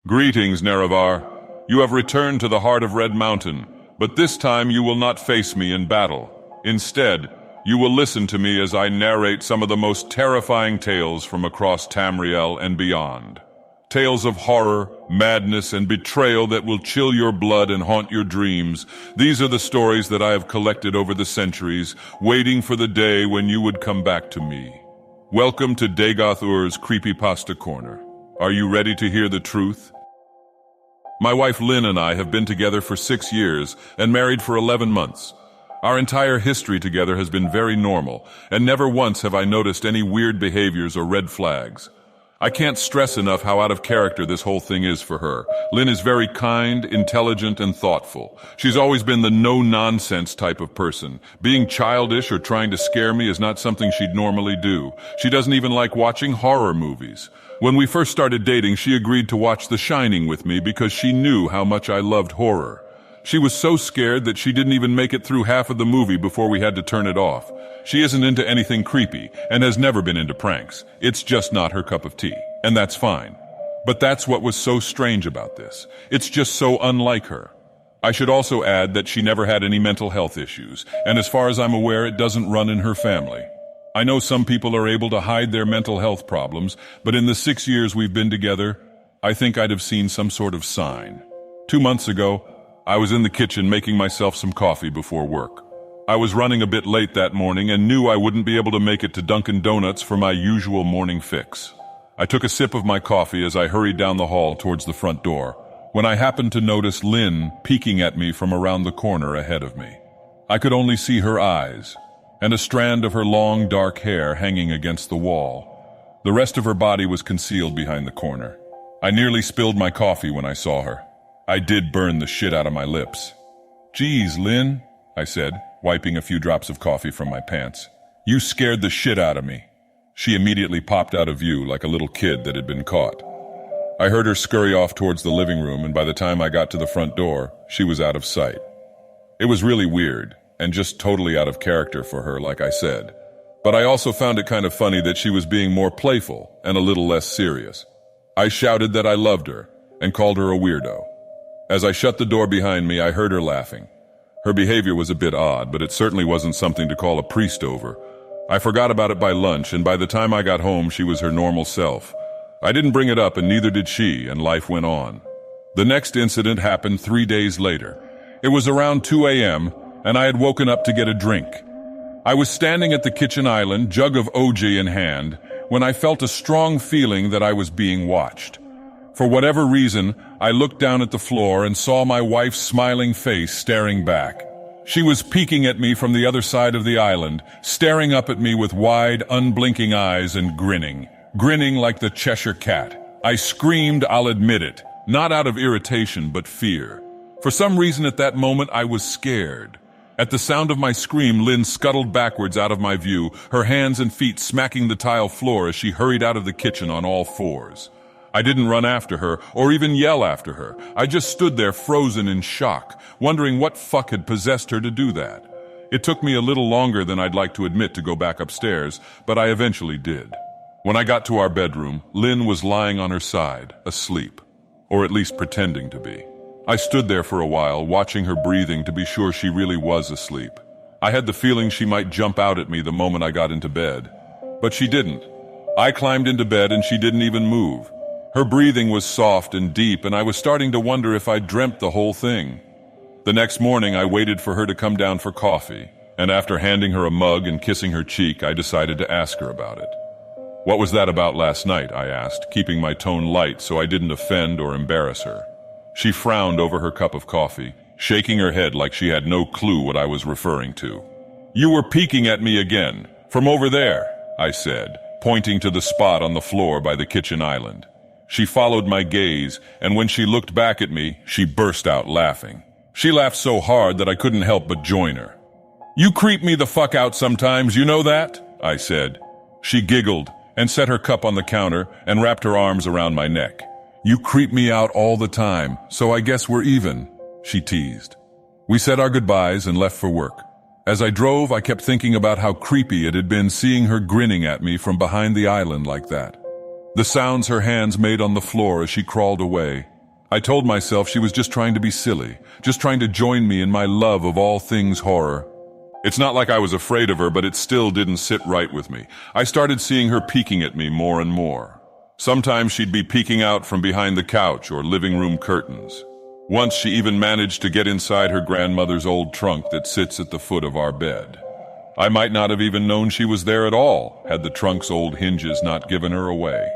Greetings, Nerevar. You have returned to the heart of Red Mountain, but this time you will not face me in battle. Instead, you will listen to me as I narrate some of the most terrifying tales from across Tamriel and beyond. Tales of horror, madness, and betrayal that will chill your blood and haunt your dreams. These are the stories that I have collected over the centuries, waiting for the day when you would come back to me. Welcome to Dagoth Ur's Creepypasta Corner. Are you ready to hear the truth? My wife Lynn and I have been together for 6 years and married for 11 months. Our entire history together has been very normal, and never once have I noticed any weird behaviors or red flags. I can't stress enough how out of character this whole thing is for her. Lynn is very kind, intelligent, and thoughtful. She's always been the no-nonsense type of person. Being childish or trying to scare me is not something she'd normally do. She doesn't even like watching horror movies. When we first started dating, she agreed to watch The Shining with me because she knew how much I loved horror. She was so scared that she didn't even make it through half of the movie before we had to turn it off. She isn't into anything creepy and has never been into pranks. It's just not her cup of tea, and that's fine. But that's what was so strange about this. It's just so unlike her. I should also add that she never had any mental health issues, and as far as I'm aware, it doesn't run in her family. I know some people are able to hide their mental health problems, but in the 6 years we've been together, I think I'd have seen some sort of sign. 2 months ago, I was in the kitchen making myself some coffee before work. I was running a bit late that morning and knew I wouldn't be able to make it to Dunkin' Donuts for my usual morning fix. I took a sip of my coffee as I hurried down the hall towards the front door, when I happened to notice Lynn peeking at me from around the corner ahead of me. I could only see her eyes, and a strand of her long dark hair hanging against the wall. The rest of her body was concealed behind the corner. I nearly spilled my coffee when I saw her. I did burn the shit out of my lips. "Geez, Lynn," I said, wiping a few drops of coffee from my pants. "You scared the shit out of me." She immediately popped out of view like a little kid that had been caught. I heard her scurry off towards the living room, and by the time I got to the front door, she was out of sight. It was really weird, and just totally out of character for her, like I said. But I also found it kind of funny that she was being more playful and a little less serious. I shouted that I loved her and called her a weirdo. As I shut the door behind me, I heard her laughing. Her behavior was a bit odd, but it certainly wasn't something to call a priest over. I forgot about it by lunch, and by the time I got home, she was her normal self. I didn't bring it up, and neither did she, and life went on. The next incident happened 3 days later. It was around 2 a.m., and I had woken up to get a drink. I was standing at the kitchen island, jug of OG in hand, when I felt a strong feeling that I was being watched. For whatever reason, I looked down at the floor and saw my wife's smiling face staring back. She was peeking at me from the other side of the island, staring up at me with wide, unblinking eyes and grinning like the Cheshire Cat. I screamed, I'll admit it, not out of irritation but fear. For some reason at that moment I was scared. At the sound of my scream, Lynn scuttled backwards out of my view, her hands and feet smacking the tile floor as she hurried out of the kitchen on all fours. I didn't run after her, or even yell after her. I just stood there frozen in shock, wondering what fuck had possessed her to do that. It took me a little longer than I'd like to admit to go back upstairs, but I eventually did. When I got to our bedroom, Lynn was lying on her side, asleep, or at least pretending to be. I stood there for a while, watching her breathing to be sure she really was asleep. I had the feeling she might jump out at me the moment I got into bed. But she didn't. I climbed into bed and she didn't even move. Her breathing was soft and deep, and I was starting to wonder if I'd dreamt the whole thing. The next morning, I waited for her to come down for coffee, and after handing her a mug and kissing her cheek, I decided to ask her about it. "What was that about last night?" I asked, keeping my tone light so I didn't offend or embarrass her. She frowned over her cup of coffee, shaking her head like she had no clue what I was referring to. "You were peeking at me again, from over there," I said, pointing to the spot on the floor by the kitchen island. She followed my gaze, and when she looked back at me, she burst out laughing. She laughed so hard that I couldn't help but join her. "You creep me the fuck out sometimes, you know that?" I said. She giggled and set her cup on the counter and wrapped her arms around my neck. "You creep me out all the time, so I guess we're even," she teased. We said our goodbyes and left for work. As I drove, I kept thinking about how creepy it had been seeing her grinning at me from behind the island like that. The sounds her hands made on the floor as she crawled away, I told myself she was just trying to be silly, just trying to join me in my love of all things horror. It's not like I was afraid of her, but it still didn't sit right with me. I started seeing her peeking at me more and more. Sometimes she'd be peeking out from behind the couch or living room curtains. Once she even managed to get inside her grandmother's old trunk that sits at the foot of our bed. I might not have even known she was there at all, had the trunk's old hinges not given her away.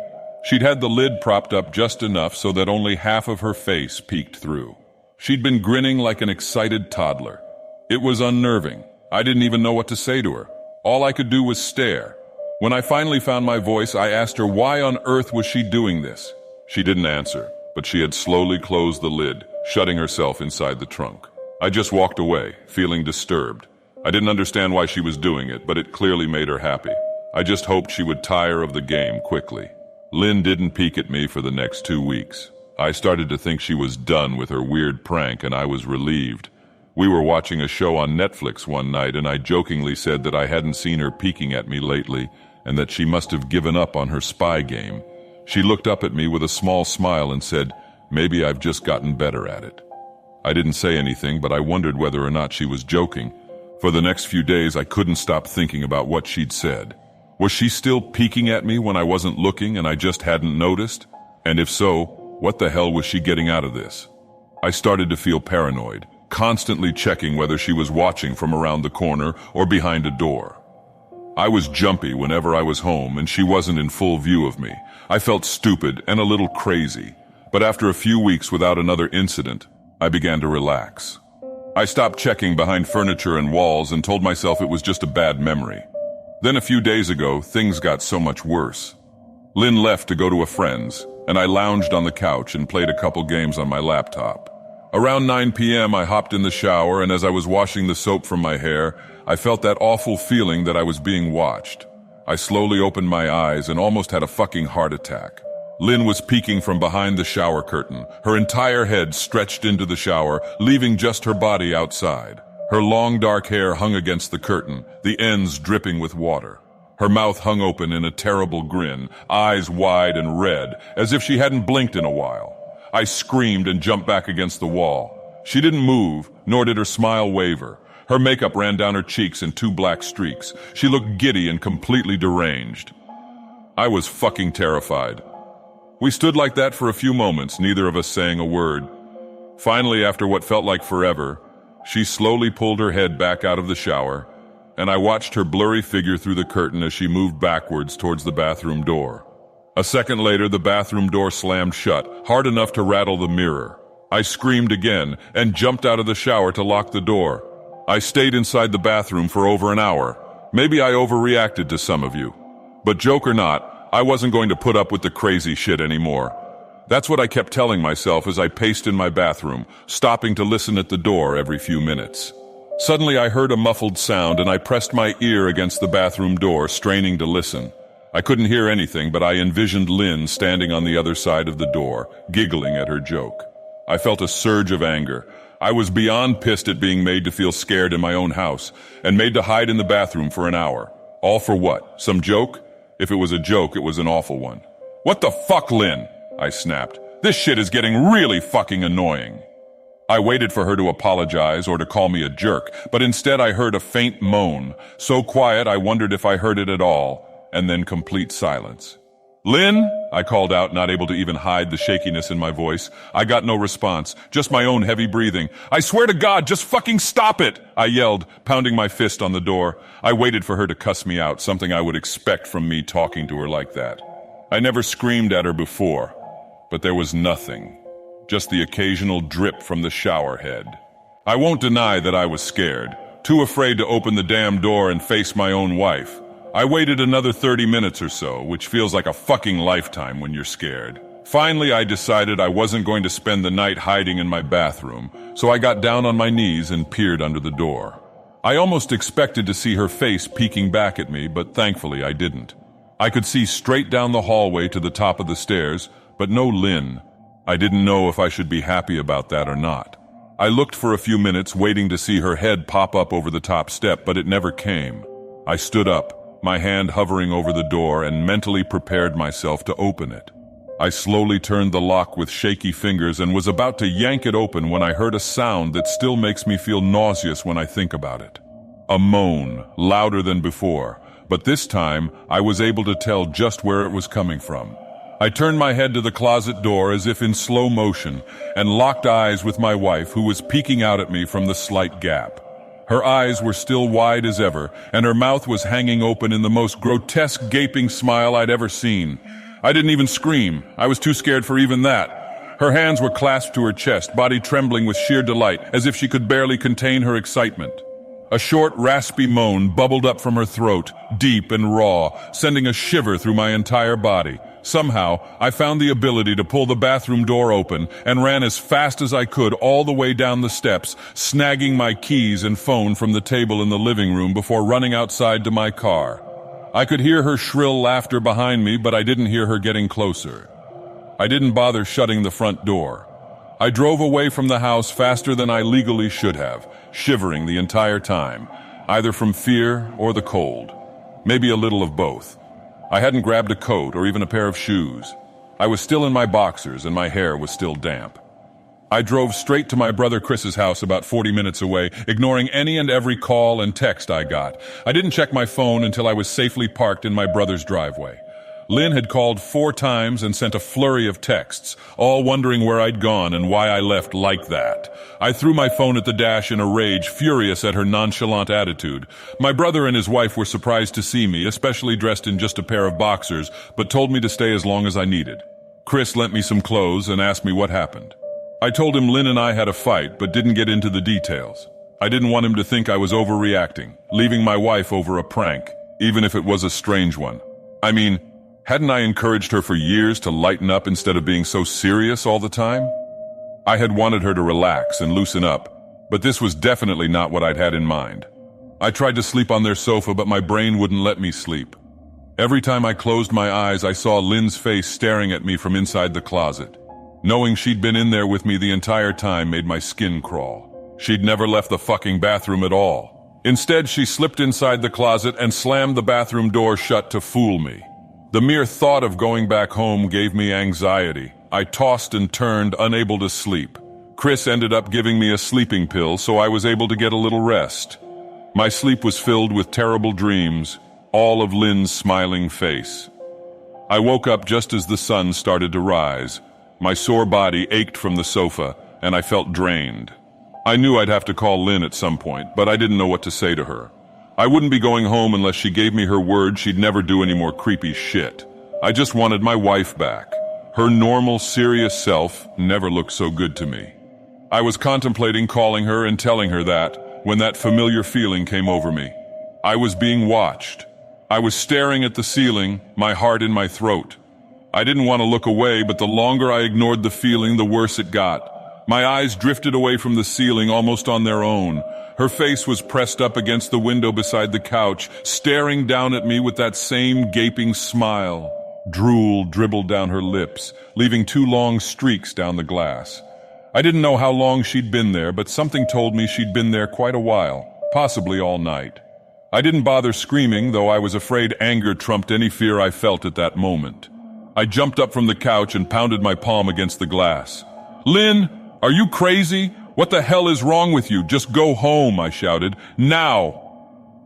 She'd had the lid propped up just enough so that only half of her face peeked through. She'd been grinning like an excited toddler. It was unnerving. I didn't even know what to say to her. All I could do was stare. When I finally found my voice, I asked her why on earth was she doing this. She didn't answer, but she had slowly closed the lid, shutting herself inside the trunk. I just walked away, feeling disturbed. I didn't understand why she was doing it, but it clearly made her happy. I just hoped she would tire of the game quickly. Lynn didn't peek at me for the next 2 weeks. I started to think she was done with her weird prank, and I was relieved. We were watching a show on Netflix one night, and I jokingly said that I hadn't seen her peeking at me lately, and that she must have given up on her spy game. She looked up at me with a small smile and said, "Maybe I've just gotten better at it." I didn't say anything, but I wondered whether or not she was joking. For the next few days, I couldn't stop thinking about what she'd said. Was she still peeking at me when I wasn't looking and I just hadn't noticed? And if so, what the hell was she getting out of this? I started to feel paranoid, constantly checking whether she was watching from around the corner or behind a door. I was jumpy whenever I was home and she wasn't in full view of me. I felt stupid and a little crazy, but after a few weeks without another incident, I began to relax. I stopped checking behind furniture and walls and told myself it was just a bad memory. Then a few days ago, things got so much worse. Lynn left to go to a friend's, and I lounged on the couch and played a couple games on my laptop. Around 9 p.m., I hopped in the shower, and as I was washing the soap from my hair, I felt that awful feeling that I was being watched. I slowly opened my eyes and almost had a fucking heart attack. Lynn was peeking from behind the shower curtain, her entire head stretched into the shower, leaving just her body outside. Her long dark hair hung against the curtain, the ends dripping with water. Her mouth hung open in a terrible grin, eyes wide and red, as if she hadn't blinked in a while. I screamed and jumped back against the wall. She didn't move, nor did her smile waver. Her makeup ran down her cheeks in 2 black streaks. She looked giddy and completely deranged. I was fucking terrified. We stood like that for a few moments, neither of us saying a word. Finally, after what felt like forever, she slowly pulled her head back out of the shower, and I watched her blurry figure through the curtain as she moved backwards towards the bathroom door. A second later, the bathroom door slammed shut, hard enough to rattle the mirror. I screamed again and jumped out of the shower to lock the door. I stayed inside the bathroom for over an hour. Maybe I overreacted to some of you. But joke or not, I wasn't going to put up with the crazy shit anymore. That's what I kept telling myself as I paced in my bathroom, stopping to listen at the door every few minutes. Suddenly I heard a muffled sound and I pressed my ear against the bathroom door, straining to listen. I couldn't hear anything, but I envisioned Lynn standing on the other side of the door, giggling at her joke. I felt a surge of anger. I was beyond pissed at being made to feel scared in my own house, and made to hide in the bathroom for an hour. All for what? Some joke? If it was a joke, it was an awful one. "What the fuck, Lynn?" I snapped. "This shit is getting really fucking annoying." I waited for her to apologize or to call me a jerk, but instead I heard a faint moan, so quiet I wondered if I heard it at all, and then complete silence. "Lynn?" I called out, not able to even hide the shakiness in my voice. I got no response, just my own heavy breathing. "I swear to God, just fucking stop it!" I yelled, pounding my fist on the door. I waited for her to cuss me out, something I would expect from me talking to her like that. I never screamed at her before, but there was nothing. Just the occasional drip from the shower head. I won't deny that I was scared, too afraid to open the damn door and face my own wife. I waited another 30 minutes or so, which feels like a fucking lifetime when you're scared. Finally, I decided I wasn't going to spend the night hiding in my bathroom, so I got down on my knees and peered under the door. I almost expected to see her face peeking back at me, but thankfully I didn't. I could see straight down the hallway to the top of the stairs, but no Lynn. I didn't know if I should be happy about that or not. I looked for a few minutes, waiting to see her head pop up over the top step, but it never came. I stood up, my hand hovering over the door, and mentally prepared myself to open it. I slowly turned the lock with shaky fingers and was about to yank it open when I heard a sound that still makes me feel nauseous when I think about it. A moan, louder than before, but this time I was able to tell just where it was coming from. I turned my head to the closet door as if in slow motion and locked eyes with my wife, who was peeking out at me from the slight gap. Her eyes were still wide as ever, and her mouth was hanging open in the most grotesque gaping smile I'd ever seen. I didn't even scream. I was too scared for even that. Her hands were clasped to her chest, body trembling with sheer delight, as if she could barely contain her excitement. A short, raspy moan bubbled up from her throat, deep and raw, sending a shiver through my entire body. Somehow, I found the ability to pull the bathroom door open and ran as fast as I could all the way down the steps, snagging my keys and phone from the table in the living room before running outside to my car. I could hear her shrill laughter behind me, but I didn't hear her getting closer. I didn't bother shutting the front door. I drove away from the house faster than I legally should have, shivering the entire time, either from fear or the cold. Maybe a little of both. I hadn't grabbed a coat or even a pair of shoes. I was still in my boxers and my hair was still damp. I drove straight to my brother Chris's house about 40 minutes away, ignoring any and every call and text I got. I didn't check my phone until I was safely parked in my brother's driveway. Lynn had called 4 times and sent a flurry of texts, all wondering where I'd gone and why I left like that. I threw my phone at the dash in a rage, furious at her nonchalant attitude. My brother and his wife were surprised to see me, especially dressed in just a pair of boxers, but told me to stay as long as I needed. Chris lent me some clothes and asked me what happened. I told him Lynn and I had a fight, but didn't get into the details. I didn't want him to think I was overreacting, leaving my wife over a prank, even if it was a strange one. I mean, hadn't I encouraged her for years to lighten up instead of being so serious all the time? I had wanted her to relax and loosen up, but this was definitely not what I'd had in mind. I tried to sleep on their sofa, but my brain wouldn't let me sleep. Every time I closed my eyes, I saw Lynn's face staring at me from inside the closet. Knowing she'd been in there with me the entire time made my skin crawl. She'd never left the fucking bathroom at all. Instead, she slipped inside the closet and slammed the bathroom door shut to fool me. The mere thought of going back home gave me anxiety. I tossed and turned, unable to sleep. Chris ended up giving me a sleeping pill, so I was able to get a little rest. My sleep was filled with terrible dreams, all of Lynn's smiling face. I woke up just as the sun started to rise. My sore body ached from the sofa, and I felt drained. I knew I'd have to call Lynn at some point, but I didn't know what to say to her. I wouldn't be going home unless she gave me her word she'd never do any more creepy shit. I just wanted my wife back. Her normal, serious self never looked so good to me. I was contemplating calling her and telling her that when that familiar feeling came over me. I was being watched. I was staring at the ceiling, my heart in my throat. I didn't want to look away, but the longer I ignored the feeling, the worse it got. My eyes drifted away from the ceiling almost on their own. Her face was pressed up against the window beside the couch, staring down at me with that same gaping smile. Drool dribbled down her lips, leaving 2 long streaks down the glass. I didn't know how long she'd been there, but something told me she'd been there quite a while, possibly all night. I didn't bother screaming, though I was afraid anger trumped any fear I felt at that moment. I jumped up from the couch and pounded my palm against the glass. "Lynn, are you crazy? What the hell is wrong with you? Just go home," I shouted. "Now!"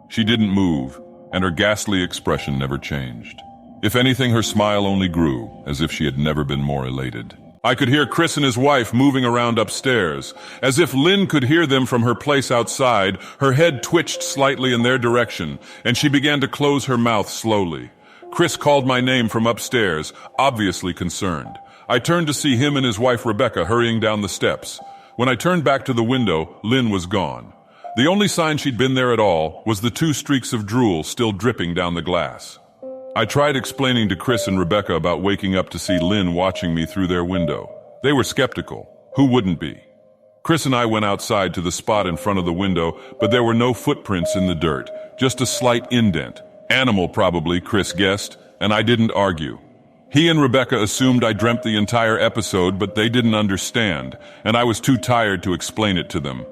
She didn't move, and her ghastly expression never changed. If anything, her smile only grew, as if she had never been more elated. I could hear Chris and his wife moving around upstairs. As if Lynn could hear them from her place outside, her head twitched slightly in their direction, and she began to close her mouth slowly. Chris called my name from upstairs, obviously concerned. I turned to see him and his wife Rebecca hurrying down the steps. When I turned back to the window, Lynn was gone. The only sign she'd been there at all was the 2 streaks of drool still dripping down the glass. I tried explaining to Chris and Rebecca about waking up to see Lynn watching me through their window. They were skeptical. Who wouldn't be? Chris and I went outside to the spot in front of the window, but there were no footprints in the dirt, just a slight indent. Animal, probably, Chris guessed, and I didn't argue. He and Rebecca assumed I dreamt the entire episode, but they didn't understand, and I was too tired to explain it to them.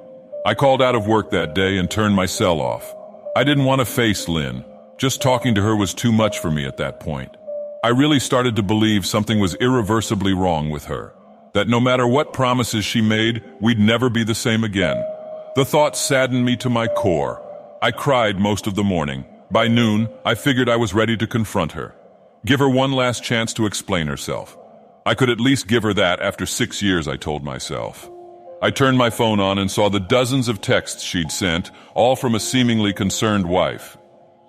I called out of work that day and turned my cell off. I didn't want to face Lynn. Just talking to her was too much for me at that point. I really started to believe something was irreversibly wrong with her, that no matter what promises she made, we'd never be the same again. The thought saddened me to my core. I cried most of the morning. By noon, I figured I was ready to confront her. Give her one last chance to explain herself. I could at least give her that after 6 years, I told myself. I turned my phone on and saw the dozens of texts she'd sent, all from a seemingly concerned wife.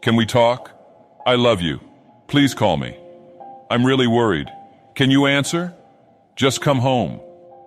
Can we talk? I love you. Please call me. I'm really worried. Can you answer? Just come home.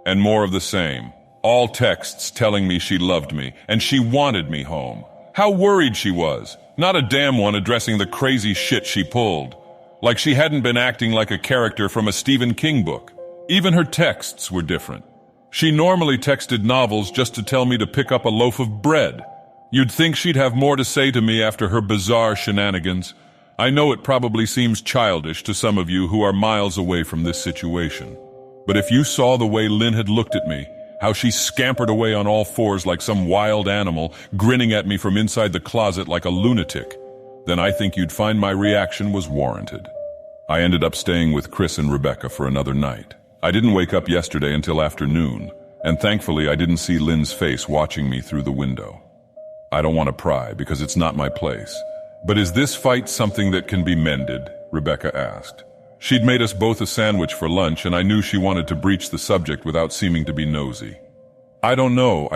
And more of the same. All texts telling me she loved me and she wanted me home. How worried she was. Not a damn one addressing the crazy shit she pulled. Like she hadn't been acting like a character from a Stephen King book. Even her texts were different. She normally texted novels just to tell me to pick up a loaf of bread. You'd think she'd have more to say to me after her bizarre shenanigans. I know it probably seems childish to some of you who are miles away from this situation. But if you saw the way Lynn had looked at me, how she scampered away on all fours like some wild animal, grinning at me from inside the closet like a lunatic, then I think you'd find my reaction was warranted. I ended up staying with Chris and Rebecca for another night. I didn't wake up yesterday until afternoon, and thankfully I didn't see Lynn's face watching me through the window. I don't want to pry because it's not my place. But is this fight something that can be mended? Rebecca asked. She'd made us both a sandwich for lunch, and I knew she wanted to breach the subject without seeming to be nosy. I don't know,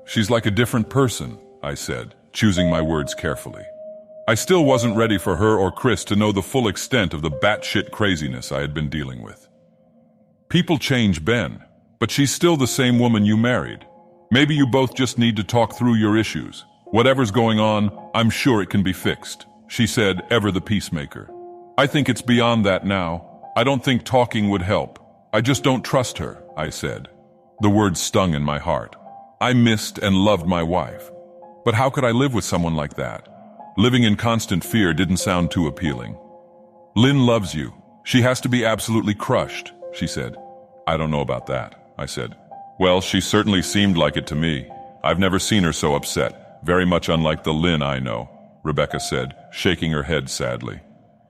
she's like a different person, I said, choosing my words carefully. I still wasn't ready for her or Chris to know the full extent of the batshit craziness I had been dealing with. People change, Ben, but she's still the same woman you married. Maybe you both just need to talk through your issues. Whatever's going on, I'm sure it can be fixed, she said, ever the peacemaker. I think it's beyond that now. I don't think talking would help. I just don't trust her, I said. The words stung in my heart. I missed and loved my wife. But how could I live with someone like that? Living in constant fear didn't sound too appealing. Lynn loves you. She has to be absolutely crushed, she said. I don't know about that, I said. Well, she certainly seemed like it to me. I've never seen her so upset, very much unlike the Lynn I know, Rebecca said, shaking her head sadly.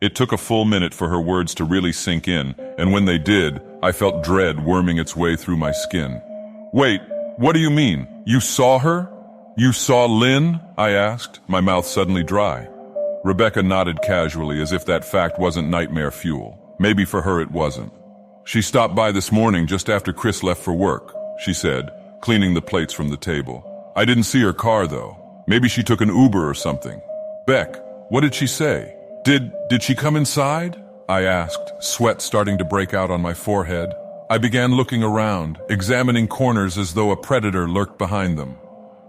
It took a full minute for her words to really sink in, and when they did, I felt dread worming its way through my skin. Wait, what do you mean? You saw her? You saw Lynn? I asked, my mouth suddenly dry. Rebecca nodded casually as if that fact wasn't nightmare fuel. Maybe for her it wasn't. She stopped by this morning just after Chris left for work, she said, cleaning the plates from the table. I didn't see her car though. Maybe she took an Uber or something. Beck, what did she say? Did she come inside? I asked, sweat starting to break out on my forehead. I began looking around, examining corners as though a predator lurked behind them.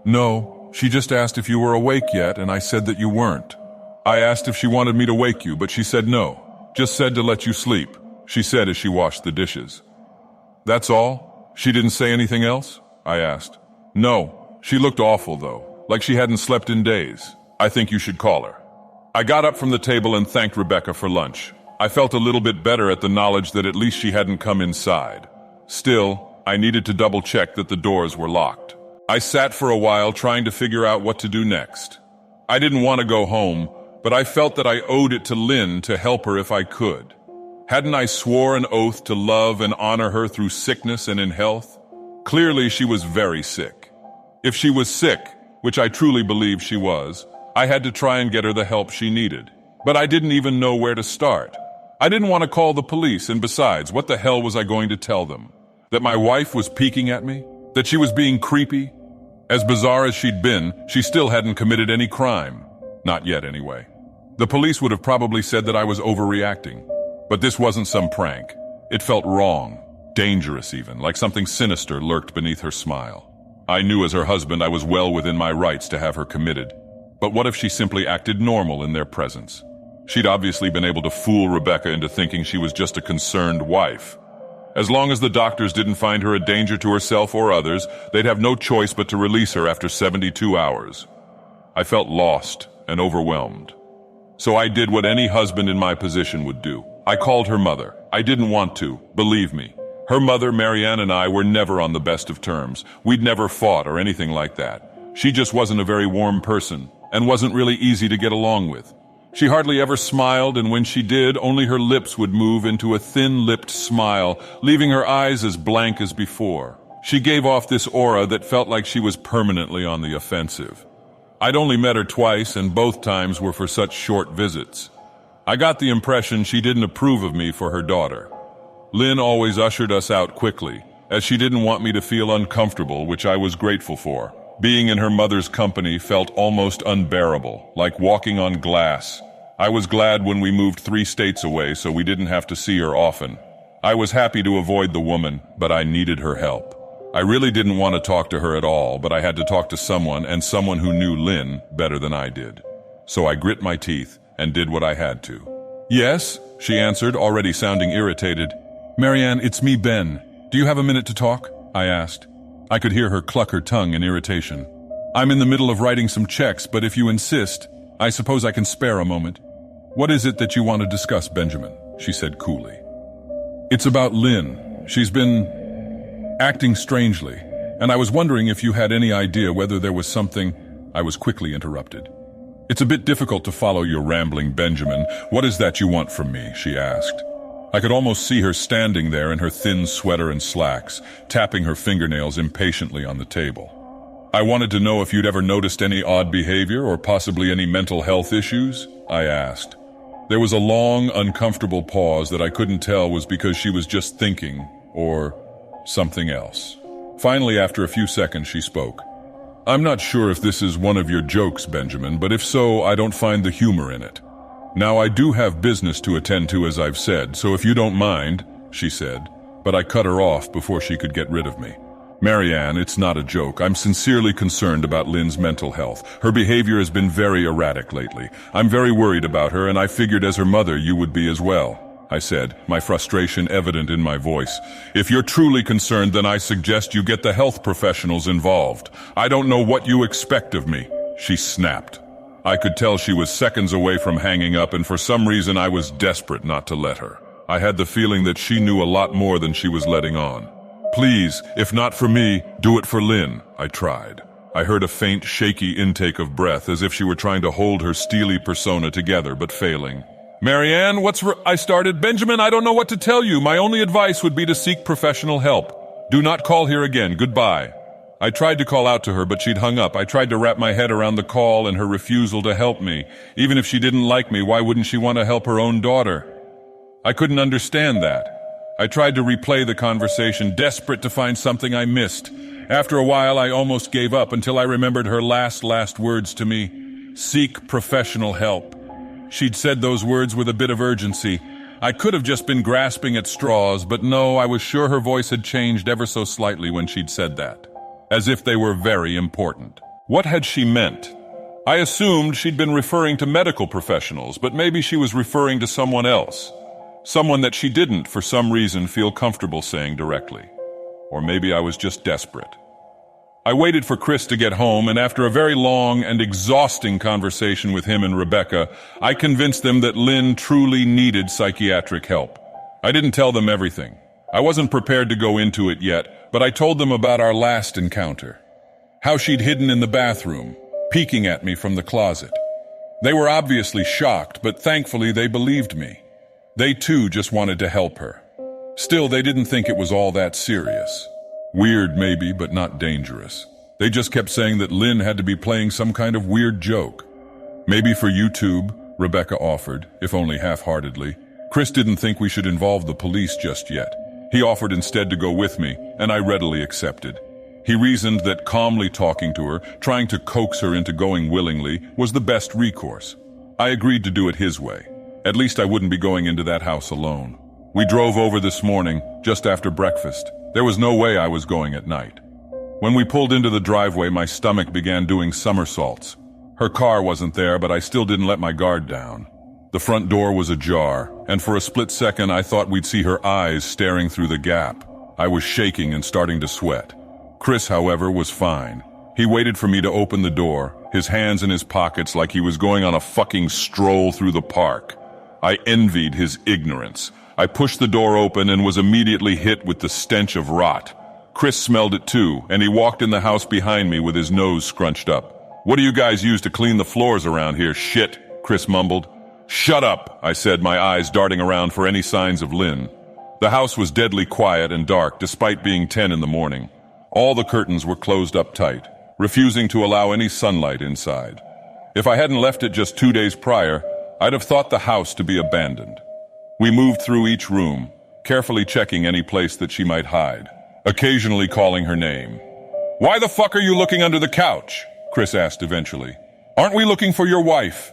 No, she just asked if you were awake yet, and I said that you weren't. I asked if she wanted me to wake you, but she said no. Just said to let you sleep, she said as she washed the dishes. That's all? She didn't say anything else? I asked. No, she looked awful though, like she hadn't slept in days. I think you should call her. I got up from the table and thanked Rebecca for lunch. I felt a little bit better at the knowledge that at least she hadn't come inside. Still, I needed to double-check that the doors were locked. I sat for a while trying to figure out what to do next. I didn't want to go home, but I felt that I owed it to Lynn to help her if I could. Hadn't I swore an oath to love and honor her through sickness and in health? Clearly, she was very sick. If she was sick, which I truly believe she was, I had to try and get her the help she needed. But I didn't even know where to start. I didn't want to call the police, and besides, what the hell was I going to tell them? That my wife was peeking at me? That she was being creepy? As bizarre as she'd been, she still hadn't committed any crime. Not yet, anyway. The police would have probably said that I was overreacting. But this wasn't some prank. It felt wrong, dangerous even, like something sinister lurked beneath her smile. I knew as her husband I was well within my rights to have her committed. But what if she simply acted normal in their presence? She'd obviously been able to fool Rebecca into thinking she was just a concerned wife. As long as the doctors didn't find her a danger to herself or others, they'd have no choice but to release her after 72 hours. I felt lost and overwhelmed. So I did what any husband in my position would do. I called her mother. I didn't want to, believe me. Her mother, Marianne, and I were never on the best of terms. We'd never fought or anything like that. She just wasn't a very warm person and wasn't really easy to get along with. She hardly ever smiled, and when she did, only her lips would move into a thin-lipped smile, leaving her eyes as blank as before. She gave off this aura that felt like she was permanently on the offensive. I'd only met her twice, and both times were for such short visits. I got the impression she didn't approve of me for her daughter. Lynn always ushered us out quickly, as she didn't want me to feel uncomfortable, which I was grateful for. Being in her mother's company felt almost unbearable, like walking on glass. I was glad when we moved 3 states away so we didn't have to see her often. I was happy to avoid the woman, but I needed her help. I really didn't want to talk to her at all, but I had to talk to someone, and someone who knew Lynn better than I did. So I grit my teeth and did what I had to. "Yes," she answered, already sounding irritated. "Marianne, it's me, Ben. Do you have a minute to talk?" I asked. I could hear her cluck her tongue in irritation. "I'm in the middle of writing some checks, but if you insist, I suppose I can spare a moment." "What is it that you want to discuss, Benjamin?" she said coolly. "It's about Lynn. She's been acting strangely, and I was wondering if you had any idea whether there was something—" I was quickly interrupted. "It's a bit difficult to follow your rambling, Benjamin. What is that you want from me?" she asked. I could almost see her standing there in her thin sweater and slacks, tapping her fingernails impatiently on the table. "I wanted to know if you'd ever noticed any odd behavior or possibly any mental health issues," I asked. There was a long, uncomfortable pause that I couldn't tell was because she was just thinking, or something else. Finally, after a few seconds, she spoke. "I'm not sure if this is one of your jokes, Benjamin, but if so, I don't find the humor in it. Now, I do have business to attend to, as I've said, so if you don't mind," she said, but I cut her off before she could get rid of me. "Marianne, it's not a joke. I'm sincerely concerned about Lynn's mental health. Her behavior has been very erratic lately. I'm very worried about her, and I figured as her mother you would be as well," I said, my frustration evident in my voice. "If you're truly concerned, then I suggest you get the health professionals involved. I don't know what you expect of me," she snapped. I could tell she was seconds away from hanging up, and for some reason I was desperate not to let her. I had the feeling that she knew a lot more than she was letting on. "Please, if not for me, do it for Lynn," I tried. I heard a faint, shaky intake of breath, as if she were trying to hold her steely persona together, but failing. "Marianne, I started. "Benjamin, I don't know what to tell you. My only advice would be to seek professional help. Do not call here again. Goodbye." I tried to call out to her, but she'd hung up. I tried to wrap my head around the call and her refusal to help me. Even if she didn't like me, why wouldn't she want to help her own daughter? I couldn't understand that. I tried to replay the conversation, desperate to find something I missed. After a while, I almost gave up until I remembered her last words to me. "Seek professional help." She'd said those words with a bit of urgency. I could have just been grasping at straws, but no, I was sure her voice had changed ever so slightly when she'd said that. As if they were very important. What had she meant? I assumed she'd been referring to medical professionals, but maybe she was referring to someone else. Someone that she didn't, for some reason, feel comfortable saying directly. Or maybe I was just desperate. I waited for Chris to get home, and after a very long and exhausting conversation with him and Rebecca, I convinced them that Lynn truly needed psychiatric help. I didn't tell them everything. I wasn't prepared to go into it yet, but I told them about our last encounter. How she'd hidden in the bathroom, peeking at me from the closet. They were obviously shocked, but thankfully they believed me. They too just wanted to help her. Still, they didn't think it was all that serious. Weird maybe, but not dangerous. They just kept saying that Lynn had to be playing some kind of weird joke. "Maybe for YouTube," Rebecca offered, if only half-heartedly. Chris didn't think we should involve the police just yet. He offered instead to go with me, and I readily accepted. He reasoned that calmly talking to her, trying to coax her into going willingly, was the best recourse. I agreed to do it his way. At least I wouldn't be going into that house alone. We drove over this morning, just after breakfast. There was no way I was going at night. When we pulled into the driveway, my stomach began doing somersaults. Her car wasn't there, but I still didn't let my guard down. The front door was ajar, and for a split second I thought we'd see her eyes staring through the gap. I was shaking and starting to sweat. Chris, however, was fine. He waited for me to open the door, his hands in his pockets like he was going on a fucking stroll through the park. I envied his ignorance. I pushed the door open and was immediately hit with the stench of rot. Chris smelled it too, and he walked in the house behind me with his nose scrunched up. "What do you guys use to clean the floors around here, shit?" Chris mumbled. "Shut up," I said, my eyes darting around for any signs of Lynn. The house was deadly quiet and dark despite being 10 in the morning. All the curtains were closed up tight, refusing to allow any sunlight inside. If I hadn't left it just 2 days prior, I'd have thought the house to be abandoned. We moved through each room, carefully checking any place that she might hide, occasionally calling her name. "Why the fuck are you looking under the couch?" Chris asked eventually. "Aren't we looking for your wife?"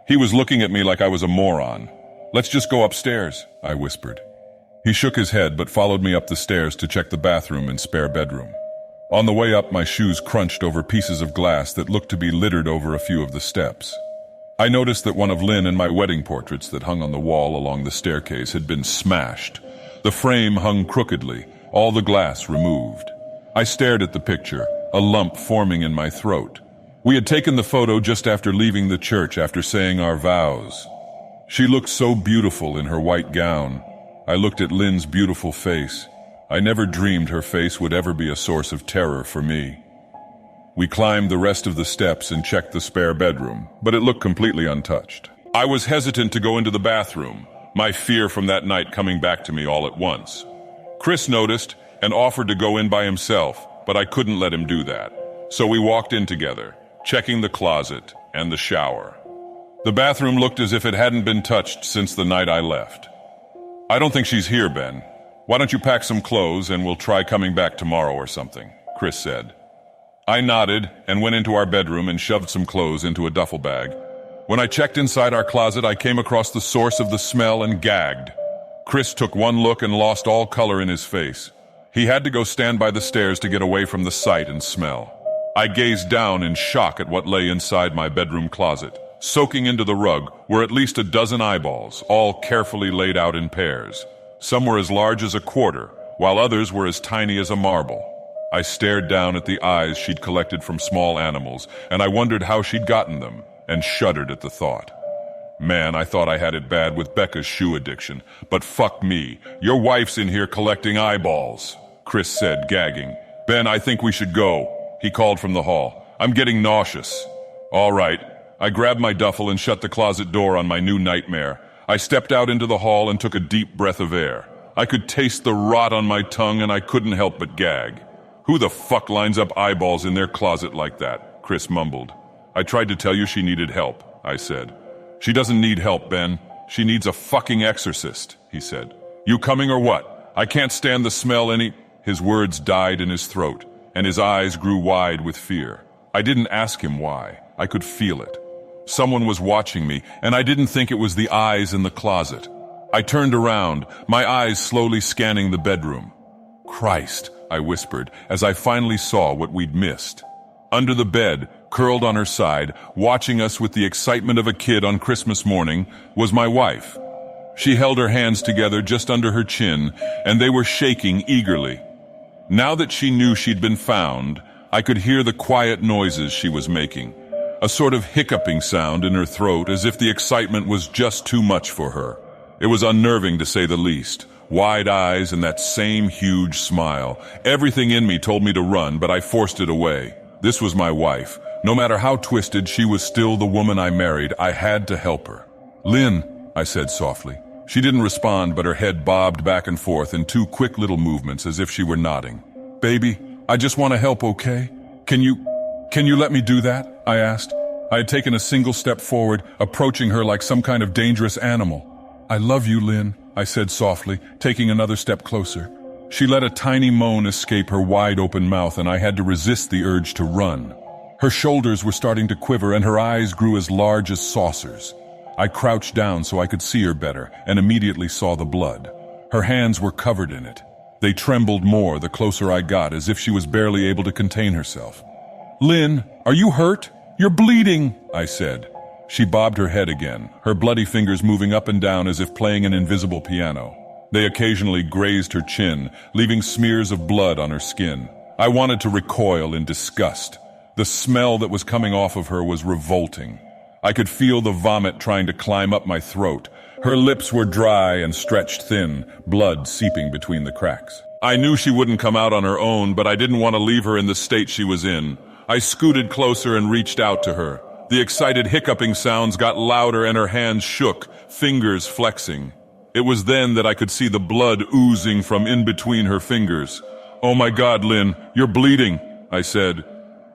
He was looking at me like I was a moron. "Let's just go upstairs," I whispered. He shook his head but followed me up the stairs to check the bathroom and spare bedroom. On the way up, my shoes crunched over pieces of glass that looked to be littered over a few of the steps. I noticed that one of Lynn and my wedding portraits that hung on the wall along the staircase had been smashed. The frame hung crookedly, all the glass removed. I stared at the picture, a lump forming in my throat. We had taken the photo just after leaving the church after saying our vows. She looked so beautiful in her white gown. I looked at Lynn's beautiful face. I never dreamed her face would ever be a source of terror for me. We climbed the rest of the steps and checked the spare bedroom, but it looked completely untouched. I was hesitant to go into the bathroom, my fear from that night coming back to me all at once. Chris noticed and offered to go in by himself, but I couldn't let him do that. So we walked in together, checking the closet and the shower. The bathroom looked as if it hadn't been touched since the night I left. "I don't think she's here, Ben. Why don't you pack some clothes and we'll try coming back tomorrow or something," Chris said. I nodded and went into our bedroom and shoved some clothes into a duffel bag. When I checked inside our closet, I came across the source of the smell and gagged. Chris took one look and lost all color in his face. He had to go stand by the stairs to get away from the sight and smell. I gazed down in shock at what lay inside my bedroom closet. Soaking into the rug were at least a dozen eyeballs, all carefully laid out in pairs. Some were as large as a quarter, while others were as tiny as a marble. I stared down at the eyes she'd collected from small animals, and I wondered how she'd gotten them, and shuddered at the thought. Man, I thought I had it bad with Becca's shoe addiction, but fuck me, your wife's in here collecting eyeballs, Chris said, gagging. "Ben, I think we should go," he called from the hall. "I'm getting nauseous." "All right." I grabbed my duffel and shut the closet door on my new nightmare. I stepped out into the hall and took a deep breath of air. I could taste the rot on my tongue and I couldn't help but gag. "Who the fuck lines up eyeballs in their closet like that?" Chris mumbled. "I tried to tell you she needed help," I said. "She doesn't need help, Ben. She needs a fucking exorcist," he said. "You coming or what? I can't stand the smell any—" His words died in his throat, and his eyes grew wide with fear. I didn't ask him why. I could feel it. Someone was watching me, and I didn't think it was the eyes in the closet. I turned around, my eyes slowly scanning the bedroom. "Christ," I whispered, as I finally saw what we'd missed. Under the bed, curled on her side, watching us with the excitement of a kid on Christmas morning, was my wife. She held her hands together just under her chin, and they were shaking eagerly. Now that she knew she'd been found, I could hear the quiet noises she was making. A sort of hiccuping sound in her throat, as if the excitement was just too much for her. It was unnerving to say the least. Wide eyes and that same huge smile. Everything in me told me to run, but I forced it away. This was my wife. No matter how twisted, she was still the woman I married. I had to help her. "Lynn," I said softly. She didn't respond, but her head bobbed back and forth in two quick little movements as if she were nodding. "Baby, I just want to help, okay? Can you let me do that?" I asked. I had taken a single step forward, approaching her like some kind of dangerous animal. "I love you, Lynn," I said softly, taking another step closer. She let a tiny moan escape her wide-open mouth, and I had to resist the urge to run. Her shoulders were starting to quiver, and her eyes grew as large as saucers. I crouched down so I could see her better, and immediately saw the blood. Her hands were covered in it. They trembled more the closer I got, as if she was barely able to contain herself. "Lynn, are you hurt? You're bleeding," I said. She bobbed her head again, her bloody fingers moving up and down as if playing an invisible piano. They occasionally grazed her chin, leaving smears of blood on her skin. I wanted to recoil in disgust. The smell that was coming off of her was revolting. I could feel the vomit trying to climb up my throat. Her lips were dry and stretched thin, blood seeping between the cracks. I knew she wouldn't come out on her own, but I didn't want to leave her in the state she was in. I scooted closer and reached out to her. The excited hiccuping sounds got louder and her hands shook, fingers flexing. It was then that I could see the blood oozing from in between her fingers. "Oh my God, Lynn, you're bleeding," I said.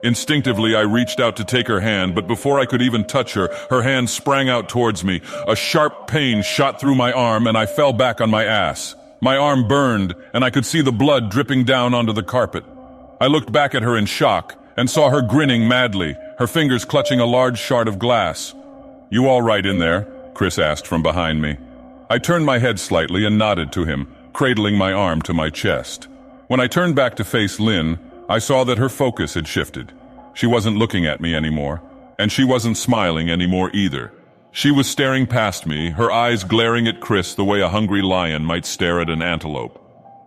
Instinctively, I reached out to take her hand, but before I could even touch her, her hand sprang out towards me. A sharp pain shot through my arm and I fell back on my ass. My arm burned and I could see the blood dripping down onto the carpet. I looked back at her in shock and saw her grinning madly, her fingers clutching a large shard of glass. "You all right in there?" Chris asked from behind me. I turned my head slightly and nodded to him, cradling my arm to my chest. When I turned back to face Lynn, I saw that her focus had shifted. She wasn't looking at me anymore, and she wasn't smiling anymore either. She was staring past me, her eyes glaring at Chris the way a hungry lion might stare at an antelope.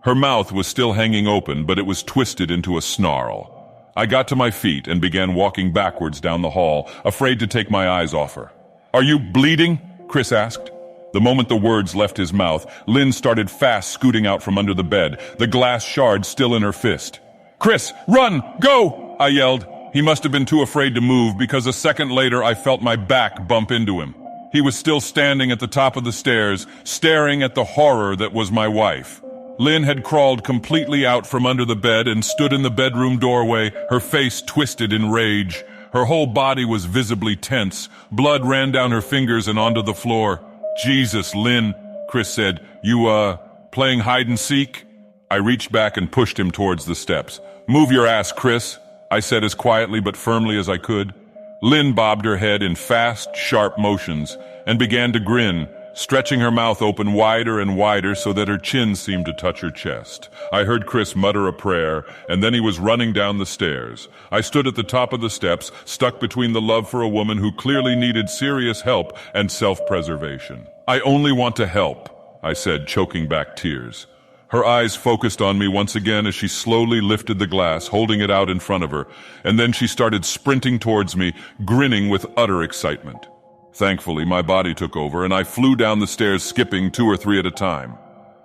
Her mouth was still hanging open, but it was twisted into a snarl. I got to my feet and began walking backwards down the hall, afraid to take my eyes off her. "Are you bleeding?" Chris asked. The moment the words left his mouth, Lynn started fast scooting out from under the bed, the glass shard still in her fist. "Chris, run! Go!" I yelled. He must have been too afraid to move because a second later I felt my back bump into him. He was still standing at the top of the stairs, staring at the horror that was my wife. Lynn had crawled completely out from under the bed and stood in the bedroom doorway, her face twisted in rage. Her whole body was visibly tense. Blood ran down her fingers and onto the floor. "Jesus, Lynn," Chris said. You, playing hide and seek?" I reached back and pushed him towards the steps. "Move your ass, Chris," I said as quietly but firmly as I could. Lynn bobbed her head in fast, sharp motions and began to grin, stretching her mouth open wider and wider so that her chin seemed to touch her chest. I heard Chris mutter a prayer, and then he was running down the stairs. I stood at the top of the steps, stuck between the love for a woman who clearly needed serious help and self-preservation. "I only want to help," I said, choking back tears. Her eyes focused on me once again as she slowly lifted the glass, holding it out in front of her, and then she started sprinting towards me, grinning with utter excitement. Thankfully, my body took over, and I flew down the stairs, skipping 2 or 3 at a time.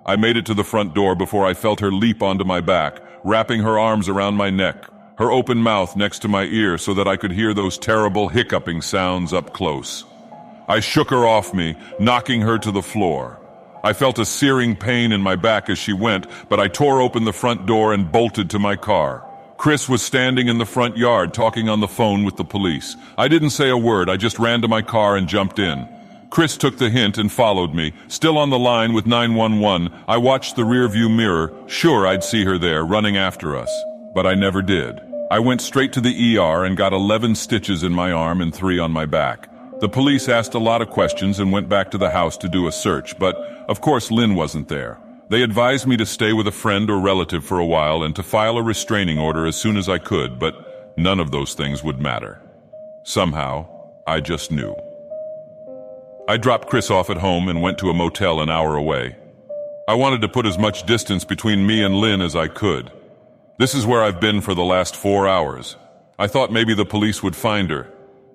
I made it to the front door before I felt her leap onto my back, wrapping her arms around my neck, her open mouth next to my ear so that I could hear those terrible hiccuping sounds up close. I shook her off me, knocking her to the floor. I felt a searing pain in my back as she went, but I tore open the front door and bolted to my car. Chris was standing in the front yard talking on the phone with the police. I didn't say a word, I just ran to my car and jumped in. Chris took the hint and followed me. Still on the line with 911, I watched the rearview mirror, sure I'd see her there, running after us. But I never did. I went straight to the ER and got 11 stitches in my arm and 3 on my back. The police asked a lot of questions and went back to the house to do a search, but of course Lynn wasn't there. They advised me to stay with a friend or relative for a while and to file a restraining order as soon as I could, but none of those things would matter. Somehow, I just knew. I dropped Chris off at home and went to a motel an hour away. I wanted to put as much distance between me and Lynn as I could. This is where I've been for the last 4 hours. I thought maybe the police would find her.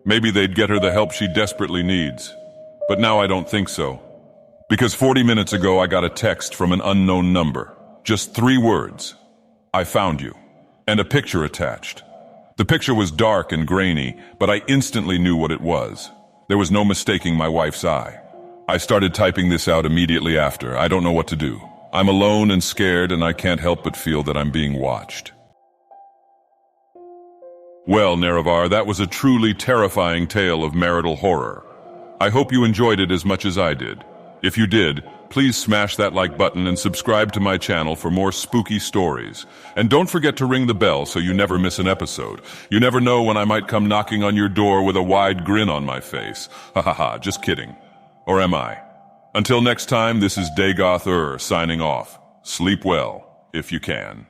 Maybe they'd get her the help she desperately needs. But now I don't think so. Because 40 minutes ago I got a text from an unknown number. Just 3 words. "I found you." And a picture attached. The picture was dark and grainy, but I instantly knew what it was. There was no mistaking my wife's eye. I started typing this out immediately after. I don't know what to do. I'm alone and scared, and I can't help but feel that I'm being watched. Well, Nerevar, that was a truly terrifying tale of marital horror. I hope you enjoyed it as much as I did. If you did, please smash that like button and subscribe to my channel for more spooky stories. And don't forget to ring the bell so you never miss an episode. You never know when I might come knocking on your door with a wide grin on my face. Ha ha ha, just kidding. Or am I? Until next time, this is Dagoth Ur signing off. Sleep well, if you can.